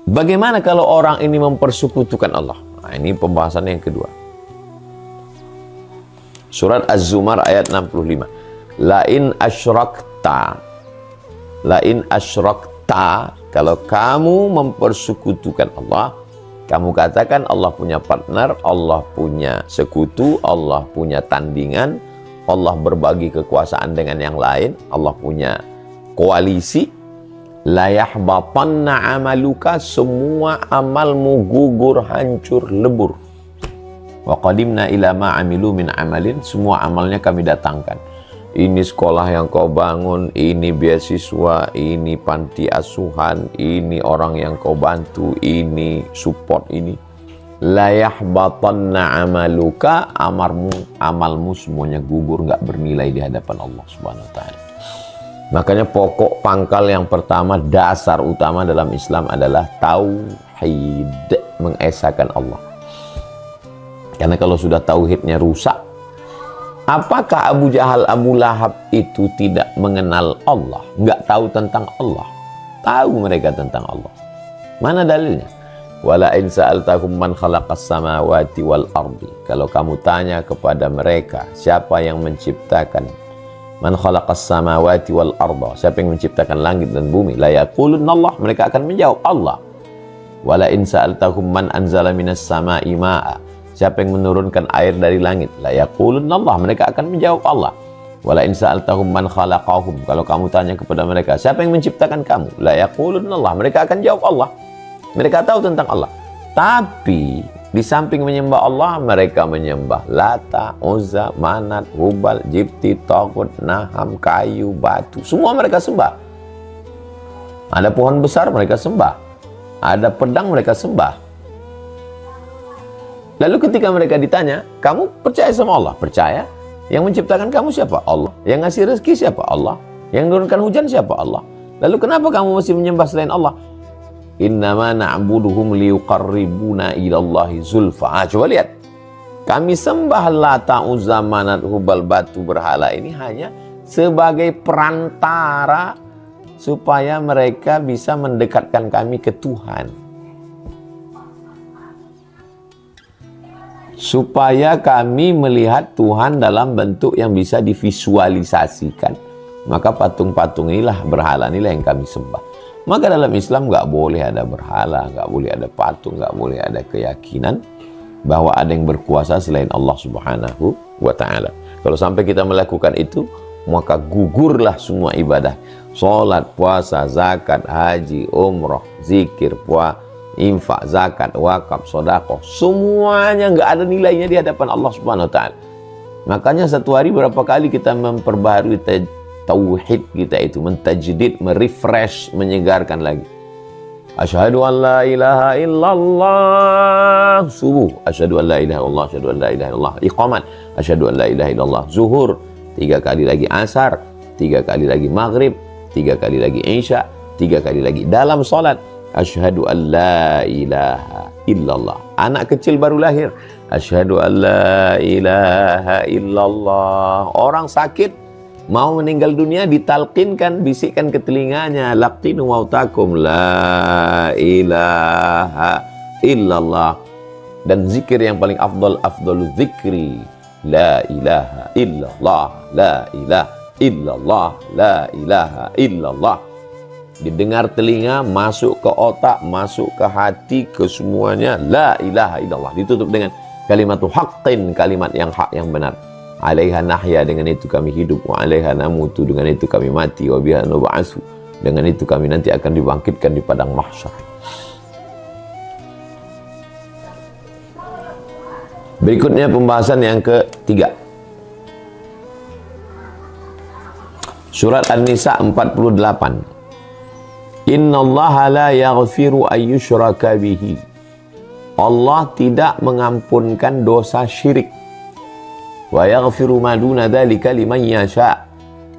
Bagaimana kalau orang ini mempersekutukan Allah? Nah, ini pembahasan yang kedua. Surat Az-Zumar ayat 65. Lain asyrakta. Lain asyrakta. Kalau kamu mempersekutukan Allah, kamu katakan Allah punya partner, Allah punya sekutu, Allah punya tandingan, Allah berbagi kekuasaan dengan yang lain, Allah punya koalisi, la yahbatanna amaluka, semua amalmu gugur, hancur, lebur. Wa qadimna ila ma amilu min amalin, semua amalnya kami datangkan. Ini sekolah yang kau bangun, ini beasiswa, ini panti asuhan, ini orang yang kau bantu, ini support ini. La yahbatanna amaluka, amalmu semuanya gugur, nggak bernilai di hadapan Allah Subhanahu wa taala. Makanya pokok pangkal yang pertama, dasar utama dalam Islam adalah tauhid, mengesahkan Allah. Karena kalau sudah tauhidnya rusak, apakah Abu Jahal, Abu Lahab itu tidak mengenal Allah? Nggak tahu tentang Allah? Tahu mereka tentang Allah. Mana dalilnya? Wala in sa'altahum man khalaqas samawati wal ardi. Kalau kamu tanya kepada mereka, siapa yang menciptakan? Man khalaqas samawati wal arda. Siapa yang menciptakan langit dan bumi? La yaqulunna Allah. Mereka akan menjawab Allah. Wala in sa'altahum man anzala minas sama'i ma'a. Siapa yang menurunkan air dari langit? La yaqulunna Allah. Mereka akan menjawab Allah. Wala in sa'altahum man khalaqahum. Kalau kamu tanya kepada mereka, siapa yang menciptakan kamu? La yaqulunna Allah. Mereka akan jawab Allah. Mereka tahu tentang Allah. Tapi di samping menyembah Allah, mereka menyembah Lata, Uzza, Manat, Hubal, Jibti, Taghut, Naham, kayu, batu. Semua mereka sembah. Ada pohon besar mereka sembah. Ada pedang mereka sembah. Lalu ketika mereka ditanya, kamu percaya sama Allah? Percaya. Yang menciptakan kamu siapa? Allah. Yang ngasih rezeki siapa? Allah. Yang menurunkan hujan siapa? Allah. Lalu kenapa kamu masih menyembah selain Allah? Innama na'buduhum liyuqarribuna ilallahi zulfa. Coba lihat. Kami sembah Lata, Uzza, Manat, Hubal, batu, berhala ini hanya sebagai perantara supaya mereka bisa mendekatkan kami ke Tuhan. Supaya kami melihat Tuhan dalam bentuk yang bisa divisualisasikan. Maka patung-patung inilah, berhala inilah yang kami sembah. Maka dalam Islam nggak boleh ada berhala, nggak boleh ada patung, nggak boleh ada keyakinan bahwa ada yang berkuasa selain Allah Subhanahu wa ta'ala. Kalau sampai kita melakukan itu, maka gugurlah semua ibadah. Salat, puasa, zakat, haji, umroh, zikir, puasa, infak, zakat, wakaf, sedekah, semuanya nggak ada nilainya di hadapan Allah Subhanahu wa taala. Makanya satu hari berapa kali kita memperbaharui tauhid kita itu, mentajdid, merefresh, menyegarkan lagi. Asyhadu an la ilaha illallah subuh, asyhadu an la ilaha illallah, asyhadu an la ilaha illallah iqamat, asyhadu an la ilaha illallah zuhur, 3 kali lagi asar, 3 kali lagi maghrib, 3 kali lagi isya, 3 kali lagi dalam salat. Asyhadu an la ilaha illallah. Anak kecil baru lahir, asyhadu an la ilaha illallah. Orang sakit mau meninggal dunia, ditalqinkan, bisikkan ke telinganya, laqinu mautakum la ilaha illallah. Dan zikir yang paling afdalu zikri la ilaha illallah, la ilaha illallah, la ilaha illallah. Didengar telinga, masuk ke otak, masuk ke hati, ke semuanya, la ilaha illallah. Ditutup dengan kalimatu haqqin, kalimat yang hak, yang benar. Alaiha nahya, dengan itu kami hidup. Wa alaiha namutu, dengan itu kami mati. Wa biha nub'atsu, dengan itu kami nanti akan dibangkitkan di padang mahsyar. Berikutnya pembahasan yang ketiga. Surat An-Nisa 48. Innallaha la yaghfiru ayyushraka bihi. Allah tidak mengampunkan dosa syirik. Wa yaghfiru ma duna dzalika liman yasha.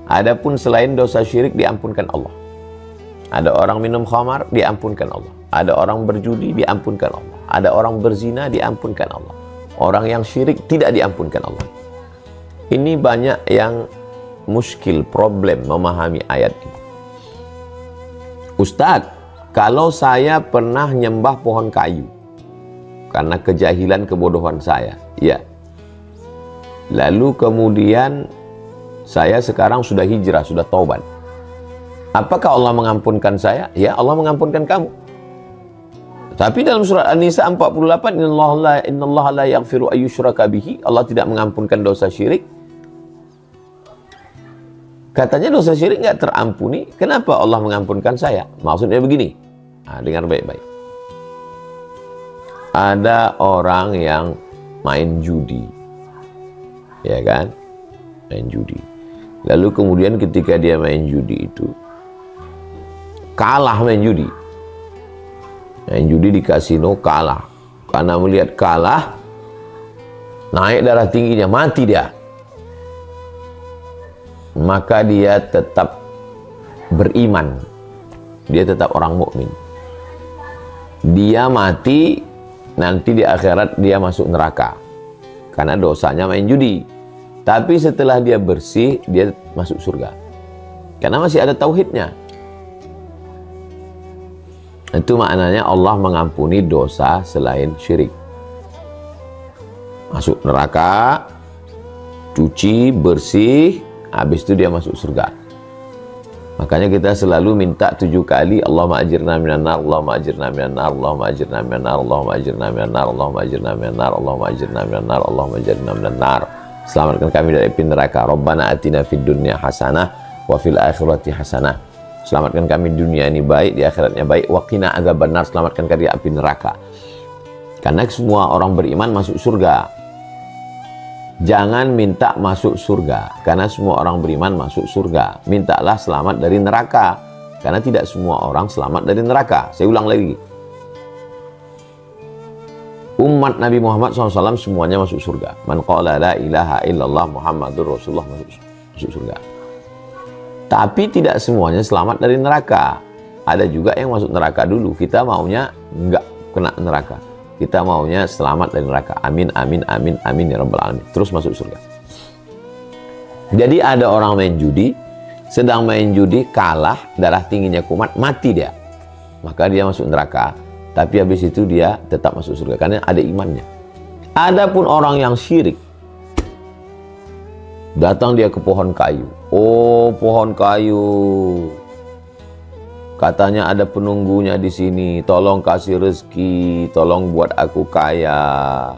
Adapun selain dosa syirik diampunkan Allah. Ada orang minum khamar, diampunkan Allah. Ada orang berjudi, diampunkan Allah. Ada orang berzina, diampunkan Allah. Orang yang syirik tidak diampunkan Allah. Ini banyak yang muskil, problem memahami ayat ini. Ustadz, kalau saya pernah nyembah pohon kayu karena kejahilan kebodohan saya, ya. Lalu kemudian saya sekarang sudah hijrah, sudah taubat. Apakah Allah mengampunkan saya? Ya, Allah mengampunkan kamu. Tapi dalam surat An-Nisa 48, innallaha la yaghfiru ayyushraka bihi, Allah tidak mengampunkan dosa syirik. Katanya dosa syirik nggak terampuni, kenapa Allah mengampunkan saya? Maksudnya begini, nah, dengar baik-baik. Ada orang yang main judi, ya kan? Main judi. Lalu kemudian ketika dia main judi itu, kalah main judi. Main judi di kasino kalah. Karena melihat kalah, naik darah tingginya, mati dia. Maka dia tetap beriman, dia tetap orang mukmin. Dia mati, nanti di akhirat dia masuk neraka karena dosanya main judi. Tapi setelah dia bersih, dia masuk surga karena masih ada tauhidnya. Itu maknanya Allah mengampuni dosa selain syirik. Masuk neraka, cuci, bersih, habis itu dia masuk surga. Makanya kita selalu minta 7 kali, Allahumma ajirna minan nar, Allahumma ajirna minan nar, Allahumma ajirna minan nar, Allahumma ajirna minan nar, Allahumma ajirna minan nar, Allahumma ajirna minan nar, Allahumma ajirna minan nar. Selamatkan kami dari api neraka. Rabbana atina fid dunya hasanah wa fil akhirati hasanah. Selamatkan kami di dunia ini baik, di akhiratnya baik. Wa qina adzabannar, selamatkan kami dari api neraka. Karena semua orang beriman masuk surga. Jangan minta masuk surga, karena semua orang beriman masuk surga. Mintalah selamat dari neraka, karena tidak semua orang selamat dari neraka. Saya ulang lagi. Umat Nabi Muhammad SAW semuanya masuk surga. Man qala la ilaha illallah Muhammadur Rasulullah masuk surga. Tapi tidak semuanya selamat dari neraka. Ada juga yang masuk neraka dulu. Kita maunya enggak kena neraka. Kita maunya selamat dari neraka. Amin, amin, amin, amin ya rabbal alamin. Terus masuk surga. Jadi ada orang main judi, sedang main judi, kalah, darah tingginya kumat, mati dia. Maka dia masuk neraka. Tapi habis itu dia tetap masuk surga karena ada imannya. Adapun orang yang syirik, datang dia ke pohon kayu. Oh, pohon kayu, katanya ada penunggunya di sini, tolong kasih rezeki, tolong buat aku kaya.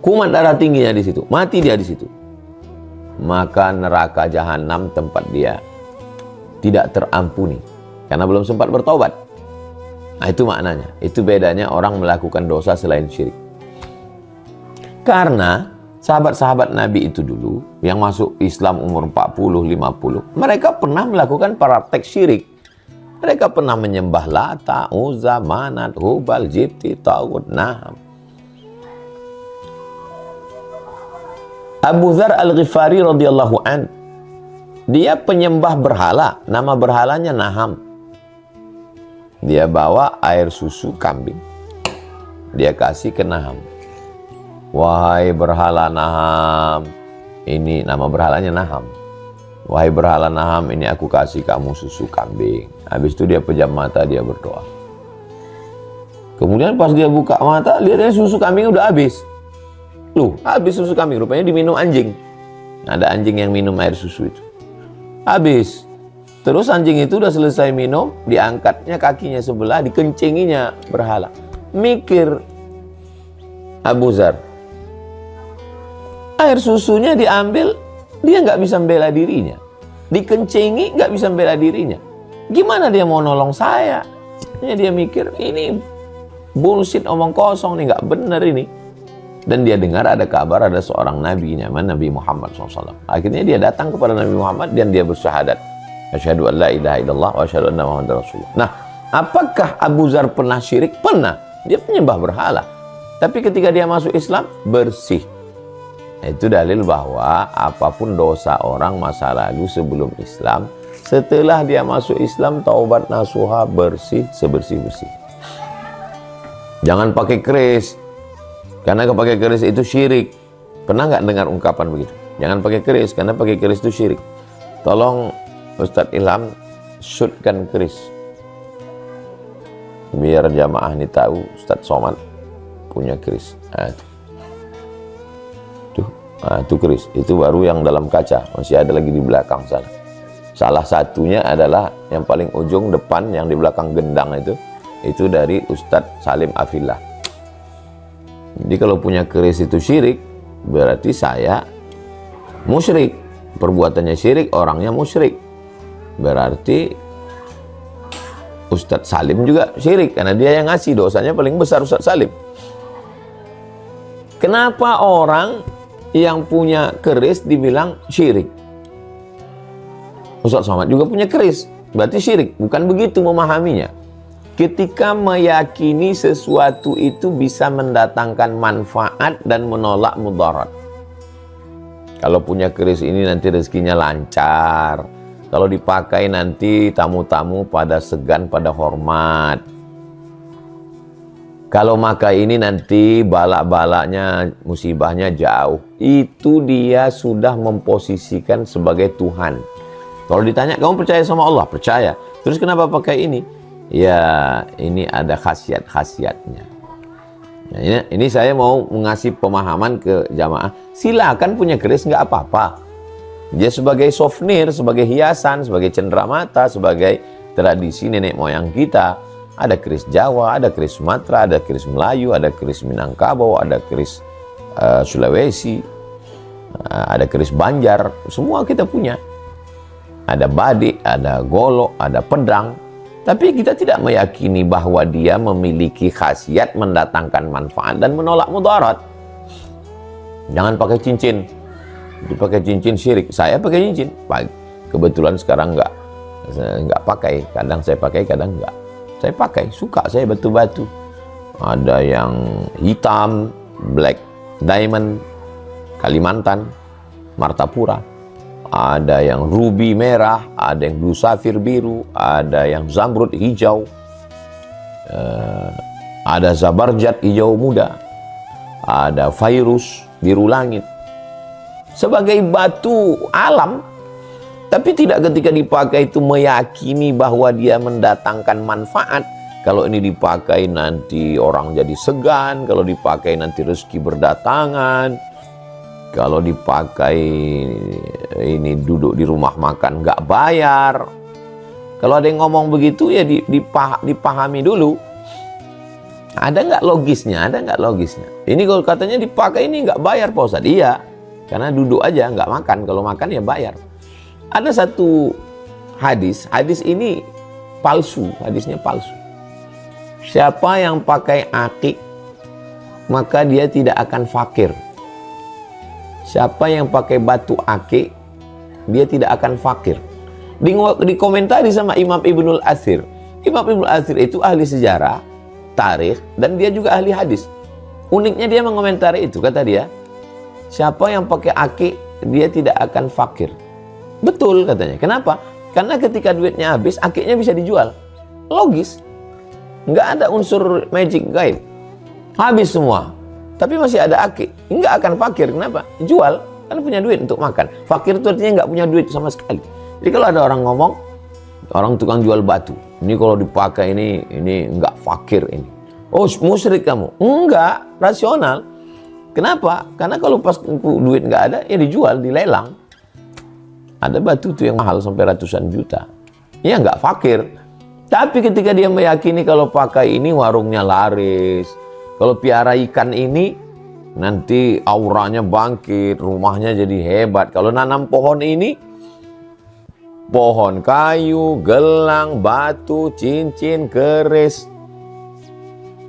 Kumat darah tingginya di situ, mati dia di situ. Maka neraka jahanam tempat dia tidak terampuni karena belum sempat bertobat. Nah, itu maknanya. Itu bedanya orang melakukan dosa selain syirik. Karena sahabat-sahabat Nabi itu dulu yang masuk Islam umur 40-50, mereka pernah melakukan praktek syirik. Mereka pernah menyembah Lata, Uzza, Manat, Hubal, Jibti, Tagut, Naham. Abu Dzar Al-Ghifari radhiyallahu an, dia penyembah berhala, nama berhalanya Naham. Dia bawa air susu kambing, dia kasih ke Naham. Wahai berhala Naham, ini nama berhalanya Naham. Wahai berhala Naham, ini aku kasih kamu susu kambing. Habis itu dia pejam mata, dia berdoa. Kemudian pas dia buka mata, lihatnya susu kambing udah habis. Loh, habis susu kambing, rupanya diminum anjing. Ada anjing yang minum air susu itu. Habis. Terus anjing itu udah selesai minum, diangkatnya kakinya sebelah, dikencinginya berhala. Mikir Abu Dzar, air susunya diambil, dia nggak bisa membela dirinya. Dikencingi, nggak bisa membela dirinya. Gimana dia mau nolong saya? Dia mikir, ini bullshit, omong kosong nih, nggak bener ini. Dan dia dengar ada kabar ada seorang nabi, namanya Nabi Muhammad SAW. Akhirnya dia datang kepada Nabi Muhammad dan dia bersyahadat. Asyhadu an la ilaha illallah wa asyhadu anna Muhammadar Rasulullah. Nah, apakah Abu Dzar pernah syirik? Pernah. Dia penyembah berhala. Tapi ketika dia masuk Islam, bersih. Itu dalil bahwa apapun dosa orang masa lalu sebelum Islam, setelah dia masuk Islam, taubat nasuha, bersih, sebersih-bersih. Jangan pakai keris, karena pakai keris itu syirik. Pernah nggak dengar ungkapan begitu? Jangan pakai keris, karena pakai keris itu syirik. Tolong Ustadz Ilham shootkan keris. Biar jamaah ini tahu Ustadz Somad punya keris. Itu keris. Itu baru yang dalam kaca. Masih ada lagi di belakang sana. Salah satunya adalah yang paling ujung depan yang di belakang gendang itu dari Ustadz Salim Afillah. Jadi kalau punya keris itu syirik, berarti saya musyrik. Perbuatannya syirik, orangnya musyrik. Berarti Ustadz Salim juga syirik, karena dia yang ngasih, dosanya paling besar Ustadz Salim. Kenapa orang yang punya keris dibilang syirik? Ustadz Somad juga punya keris, berarti syirik. Bukan begitu memahaminya. Ketika meyakini sesuatu itu bisa mendatangkan manfaat dan menolak mudarat. Kalau punya keris ini nanti rezekinya lancar. Kalau dipakai nanti tamu-tamu pada segan, pada hormat. Kalau makai ini nanti balak-balaknya, musibahnya jauh. Itu dia sudah memposisikan sebagai Tuhan. Kalau ditanya, kamu percaya sama Allah? Percaya. Terus kenapa pakai ini? Ya, ini ada khasiat-khasiatnya. Nah, ini saya mau mengasih pemahaman ke jamaah. Silakan punya keris, nggak apa-apa. Dia sebagai souvenir, sebagai hiasan, sebagai cenderamata, sebagai tradisi nenek moyang kita. Ada keris Jawa, ada keris Sumatera, ada keris Melayu, ada keris Minangkabau, ada keris Sulawesi, ada keris Banjar. Semua kita punya. Ada badik, ada golok, ada pedang. Tapi kita tidak meyakini bahwa dia memiliki khasiat mendatangkan manfaat dan menolak mudarat. Jangan pakai cincin. Dipakai cincin syirik. Saya pakai cincin. Kebetulan sekarang enggak pakai. Kadang saya pakai, kadang enggak. Saya pakai, suka saya batu-batu. Ada yang hitam, black diamond, Kalimantan, Martapura. Ada yang ruby merah, ada yang blue sapphire biru, ada yang zamrud hijau, ada zabarjat hijau muda, ada virus biru langit. Sebagai batu alam, tapi tidak ketika dipakai itu meyakini bahwa dia mendatangkan manfaat. Kalau ini dipakai nanti orang jadi segan, kalau dipakai nanti rezeki berdatangan. Kalau dipakai ini duduk di rumah makan nggak bayar. Kalau ada yang ngomong begitu ya dipahami dulu. Ada nggak logisnya? Ada nggak logisnya? Ini kalau katanya dipakai ini nggak bayar Pak Ustadz. Iya, karena duduk aja nggak makan. Kalau makan ya bayar. Ada satu hadis ini palsu. Hadisnya palsu. Siapa yang pakai akik maka dia tidak akan fakir. Siapa yang pakai batu akik, dia tidak akan fakir. Dikomentari sama Imam Ibnul Athir. Imam Ibnul Athir itu ahli sejarah, tarikh, dan dia juga ahli hadis. Uniknya dia mengomentari itu, kata dia, siapa yang pakai akik, dia tidak akan fakir. Betul katanya. Kenapa? Karena ketika duitnya habis, akiknya bisa dijual. Logis. Nggak ada unsur magic guide. Habis semua. Tapi masih ada akik, nggak akan fakir. Kenapa? Jual, kan punya duit untuk makan. Fakir itu artinya nggak punya duit sama sekali. Jadi kalau ada orang ngomong, orang tukang jual batu, ini kalau dipakai ini nggak fakir ini. Oh, musyrik kamu? Enggak, rasional. Kenapa? Karena kalau pas duit nggak ada, ya dijual, dilelang. Ada batu tuh yang mahal sampai ratusan juta. Ya nggak fakir. Tapi ketika dia meyakini kalau pakai ini warungnya laris, kalau piara ikan ini nanti auranya bangkit, rumahnya jadi hebat. Kalau nanam pohon ini, pohon kayu, gelang, batu, cincin, keris.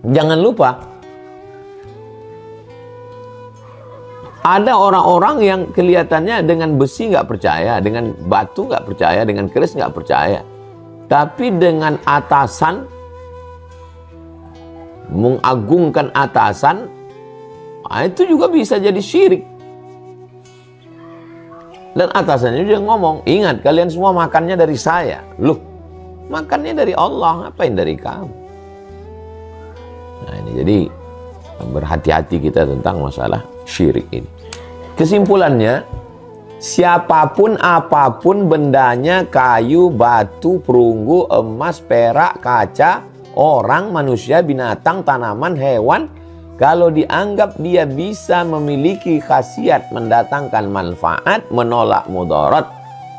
Jangan lupa, ada orang-orang yang kelihatannya dengan besi nggak percaya, dengan batu nggak percaya, dengan keris nggak percaya. Tapi dengan atasan, mengagungkan atasan, itu juga bisa jadi syirik. Dan atasannya juga ngomong, ingat kalian semua makannya dari saya. Loh, makannya dari Allah, ngapain dari kamu? Nah ini jadi berhati-hati kita tentang masalah syirik ini. Kesimpulannya, Siapapun, apapun bendanya, kayu, batu, perunggu, emas, perak, kaca, orang, manusia, binatang, tanaman, hewan, kalau dianggap dia bisa memiliki khasiat mendatangkan manfaat, menolak mudarat,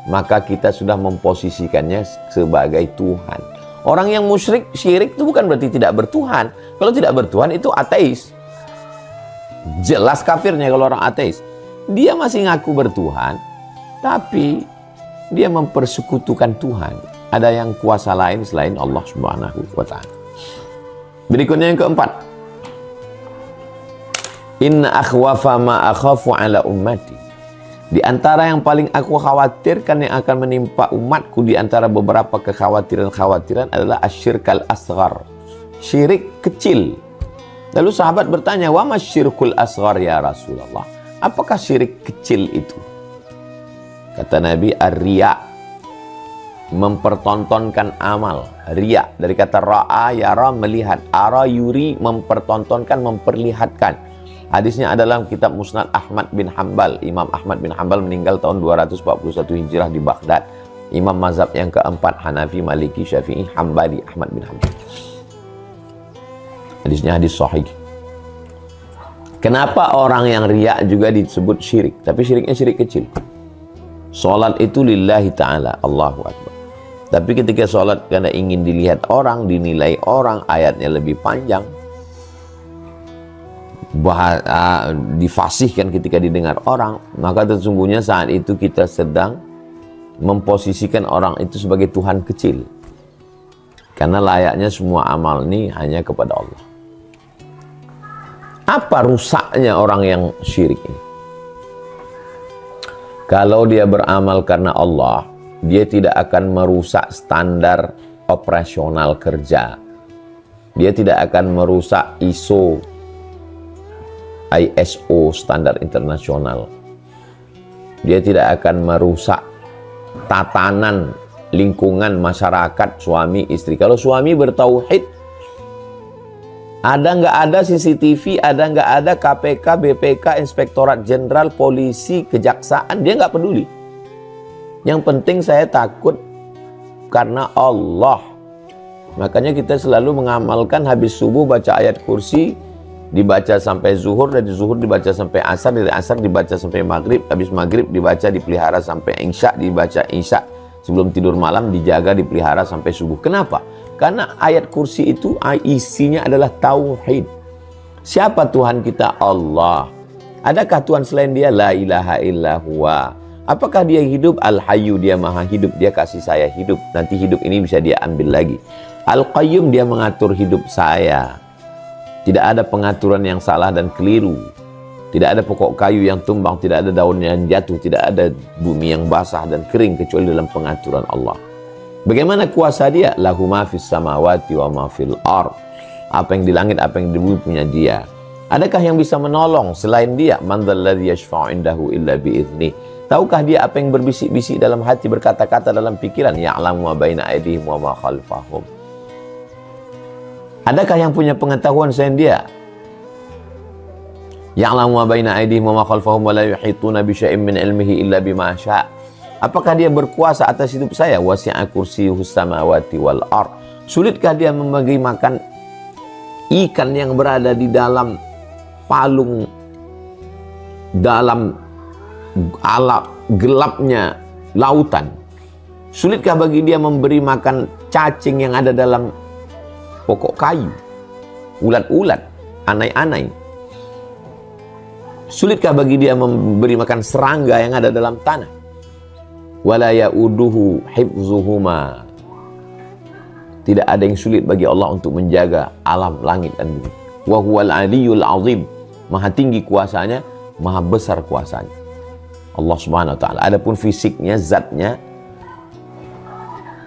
maka kita sudah memposisikannya sebagai Tuhan. Orang yang musyrik, syirik itu bukan berarti tidak bertuhan. Kalau tidak bertuhan itu ateis. Jelas kafirnya kalau orang ateis. Dia masih ngaku bertuhan, tapi dia mempersekutukan Tuhan. Ada yang kuasa lain selain Allah Subhanahu wa ta'ala. Berikutnya yang keempat. Inna akhwafa ma akhafu ala ummati. Di antara yang paling aku khawatirkan yang akan menimpa umatku, di antara beberapa kekhawatiran-khawatiran adalah asyirkal asghar. Syirik kecil. Lalu sahabat bertanya, wa masyirkul asghar ya Rasulullah? Apakah syirik kecil itu? Kata Nabi, ar-riya, mempertontonkan amal. Riya dari kata ra'a, yara, melihat. Ara, yuri, mempertontonkan, memperlihatkan. Hadisnya adalah kitab Musnad Ahmad bin Hanbal. Imam Ahmad bin Hanbal meninggal tahun 241 Hijrah di Baghdad. Imam mazhab yang keempat, Hanafi, Maliki, Syafi'i, Hambali, Ahmad bin Hanbal. Hadisnya hadis sahih. Kenapa orang yang riya juga disebut syirik? Tapi syiriknya syirik kecil. Salat itu lillahi ta'ala, Allahu Akbar. Tapi ketika salat karena ingin dilihat orang, dinilai orang, ayatnya lebih panjang, difasihkan ketika didengar orang, maka sesungguhnya saat itu kita sedang memposisikan orang itu sebagai Tuhan kecil. Karena layaknya semua amal ini hanya kepada Allah. Apa rusaknya orang yang syirik ini? Kalau dia beramal karena Allah, dia tidak akan merusak standar operasional kerja. Dia tidak akan merusak ISO, standar internasional. Dia tidak akan merusak tatanan lingkungan masyarakat suami istri. Kalau suami bertauhid, ada nggak ada CCTV, ada nggak ada KPK, BPK, Inspektorat Jenderal, Polisi, Kejaksaan, dia nggak peduli. Yang penting saya takut karena Allah. Makanya kita selalu mengamalkan habis subuh baca ayat kursi, dibaca sampai zuhur, dari zuhur dibaca sampai asar, dari asar dibaca sampai maghrib, habis maghrib dibaca dipelihara sampai isya, dibaca isya, sebelum tidur malam dijaga dipelihara sampai subuh. Kenapa? Karena ayat kursi itu isinya adalah tauhid. Siapa Tuhan kita? Allah. Adakah Tuhan selain dia? La ilaha illa huwa. Apakah dia hidup? Al-Hayyu, dia maha hidup, dia kasih saya hidup. Nanti hidup ini bisa dia ambil lagi. Al-Qayyum, dia mengatur hidup saya. Tidak ada pengaturan yang salah dan keliru. Tidak ada pokok kayu yang tumbang, tidak ada daun yang jatuh, tidak ada bumi yang basah dan kering kecuali dalam pengaturan Allah. Bagaimana kuasa dia? Lahu ma fis samawati wa ma fil ard. Apa yang di langit, apa yang di bumi punya dia. Adakah yang bisa menolong selain dia? Man dzalladzi yashfa'u indahu illa bi'idznih. Tahukah dia apa yang berbisik-bisik dalam hati, berkata-kata dalam pikiran? Ya'lamu ma baina aydihim wa ma khalfahum. Adakah yang punya pengetahuan selain dia? Ya'lamu ma baina aydihim wa ma khalfahum wa la yuhituna bi syai'in min ilmihi illa bima syaa'. Apakah dia berkuasa atas hidup saya? Wasi'a kursiyyuhus samawati wal ard. Sulitkah dia membagi makan ikan yang berada di dalam palung, dalam gelapnya lautan? Sulitkah bagi dia memberi makan cacing yang ada dalam pokok kayu, ulat-ulat, anai-anai? Sulitkah bagi dia memberi makan serangga yang ada dalam tanah? Wala ya'uduhu hifzuhuma. Tidak ada yang sulit bagi Allah untuk menjaga alam langit dan bumi. Wa huwal aliyyul azim. Maha tinggi kuasanya, maha besar kuasanya. Allah Subhanahu wa taala. Adapun fisiknya, zatnya,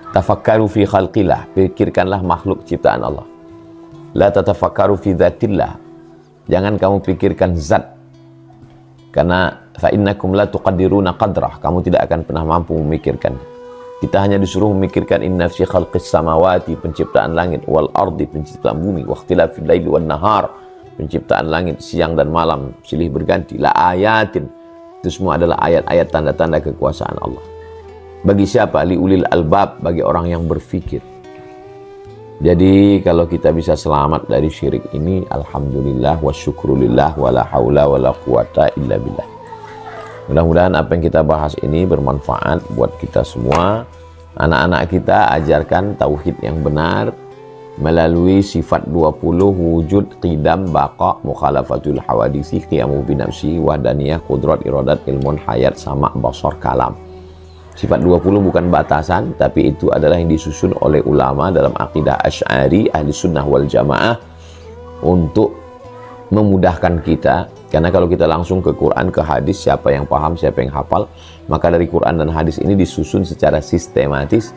tafakkaru fi khalqillah, pikirkanlah makhluk ciptaan Allah. La tatafakkaru fi dzatillah. Jangan kamu pikirkan zat. Karena fa innakum la tuqaddiruna qadrah, kamu tidak akan pernah mampu memikirkan. Kita hanya disuruh memikirkan inna fi khalqis samawati, penciptaan langit, wal ardi, penciptaan bumi, wa ikhtilafil laili wan nahar, penciptaan langit siang dan malam silih berganti, la ayatin, Itu semua adalah ayat-ayat tanda-tanda kekuasaan Allah. Bagi siapa? Liulil albab, bagi orang yang berfikir. Jadi kalau kita bisa selamat dari syirik ini, alhamdulillah wa syukrulillah wa la haula wa la quwata illa billah. Mudah-mudahan apa yang kita bahas ini bermanfaat buat kita semua. Anak-anak kita ajarkan tauhid yang benar melalui sifat 20 wujud, qidam, baqa, mukhalafatul hawadisi, qiyamu binafsi, wahdaniyah, qudrat, iradat, ilmun, hayat, sama, basar, kalam. Sifat 20 bukan batasan, tapi itu adalah yang disusun oleh ulama dalam akidah Asy'ari, ahli sunnah wal jamaah untuk memudahkan kita. Karena kalau kita langsung ke Quran, ke hadis, siapa yang paham, siapa yang hafal, maka dari Quran dan hadis ini disusun secara sistematis,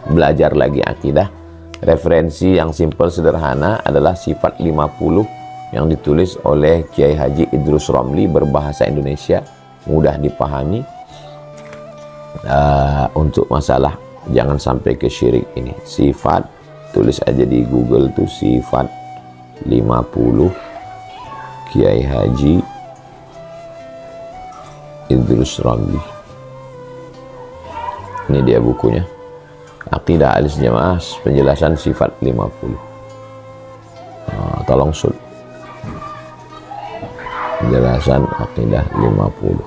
belajar lagi akidah. Referensi yang simpel sederhana adalah sifat 50 yang ditulis oleh Kiai Haji Idrus Romli, berbahasa Indonesia, mudah dipahami. Untuk masalah jangan sampai ke syirik ini, sifat, tulis aja di Google tuh, sifat 50 Kiai Haji Idrus Romli. Ini dia bukunya, Aqidah Ahlussunnah Jamaah, penjelasan sifat 50. Tolong sud, penjelasan Aqidah 50,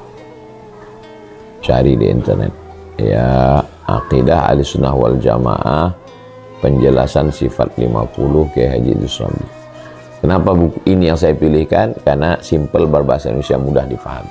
cari di internet ya, Aqidah Ahlussunnah wal Jamaah, penjelasan sifat 50 Kiai Haji Idrus Romli. Kenapa buku ini yang saya pilihkan? Karena simple, berbahasa Indonesia, mudah difahami.